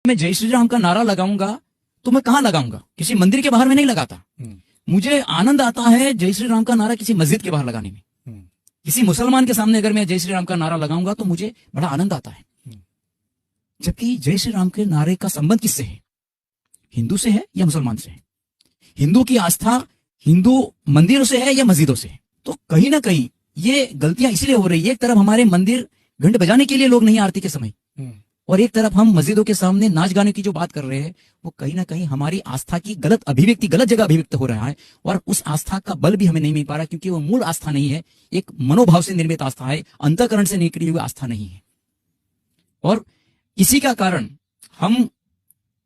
मैं जय श्री राम का नारा लगाऊंगा तो मैं कहां लगाऊंगा? किसी मंदिर के बाहर में नहीं लगाता। मुझे आनंद आता है जय श्री राम का नारा किसी मस्जिद के बाहर लगाने में। किसी मुसलमान के सामने अगर मैं जय श्री राम का नारा लगाऊंगा तो मुझे बड़ा आनंद आता है। जबकि जय श्री राम के नारे का संबंध किससे है? हिंदू से है या मुसलमान से है? हिंदू की आस्था हिंदू मंदिरों से है या मस्जिदों से है? तो कहीं ना कहीं ये गलतियां इसलिए हो रही है। एक तरफ हमारे मंदिर घंट बजाने के लिए लोग नहीं आरती के समय, और एक तरफ हम मस्जिदों के सामने नाच गाने की जो बात कर रहे हैं वो कहीं ना कहीं हमारी आस्था की गलत अभिव्यक्ति, गलत जगह अभिव्यक्त हो रहा है। और उस आस्था का बल भी हमें नहीं मिल पा रहा, क्योंकि वो मूल आस्था नहीं है, एक मनोभाव से निर्मित आस्था है, अंतःकरण से निकली हुई आस्था नहीं है। और इसी का कारण हम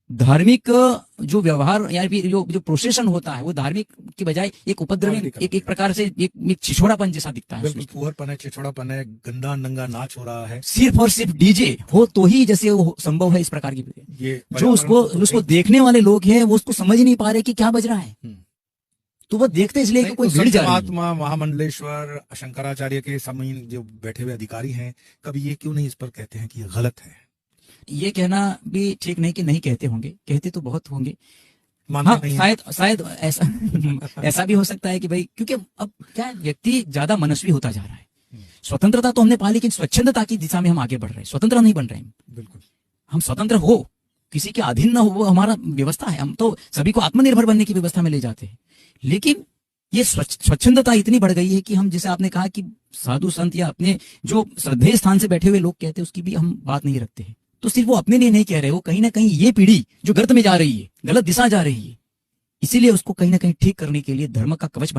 धार्मिक जो व्यवहार या फिर जो प्रोसेशन होता है वो धार्मिक की बजाय एक उपद्रवी, एक प्रकार से एक छिछोड़ापन जैसा दिखता है। फुहरपन है, छिछोड़ापन है, गंदा नंगा नाच हो रहा है। सिर्फ और सिर्फ डीजे हो तो ही जैसे वो संभव है। इस प्रकार की ये जो उसको देखने वाले लोग हैं वो उसको समझ ही नहीं पा रहे कि क्या बज रहा है, तो वो देखते इसलिए कि कोई भीड़ जा रही है। महात्मा महामंडलेश्वर शंकराचार्य के समीन जो बैठे हुए अधिकारी हैं, कभी ये क्यों नहीं इस पर कहते हैं कि ये गलत है? ये कहना भी ठीक नहीं कि नहीं कहते होंगे, कहते तो बहुत होंगे। हाँ, शायद ऐसा भी हो सकता है कि भाई, क्योंकि अब क्या व्यक्ति ज्यादा मनस्वी होता जा रहा है। स्वतंत्रता तो हमने पा, लेकिन स्वच्छंदता की दिशा में हम आगे बढ़ रहे हैं, स्वतंत्र नहीं बन रहे हैं। बिल्कुल, हम स्वतंत्र हो, किसी के अधीन ना हो, वो हमारा व्यवस्था है। हम तो सभी को आत्मनिर्भर बनने की व्यवस्था में ले जाते हैं, लेकिन ये स्वच्छंदता इतनी बढ़ गई है कि हम, जैसे आपने कहा कि साधु संत या अपने जो श्रद्धेय स्थान से बैठे हुए लोग कहते हैं, उसकी भी हम बात नहीं रखते हैं। तो सिर्फ वो अपने लिए नहीं कह रहे, वो कहीं ना कहीं ये पीढ़ी जो गर्त में जा रही है, गलत दिशा जा रही है, इसीलिए उसको कहीं ना कहीं ठीक करने के लिए धर्म का कवच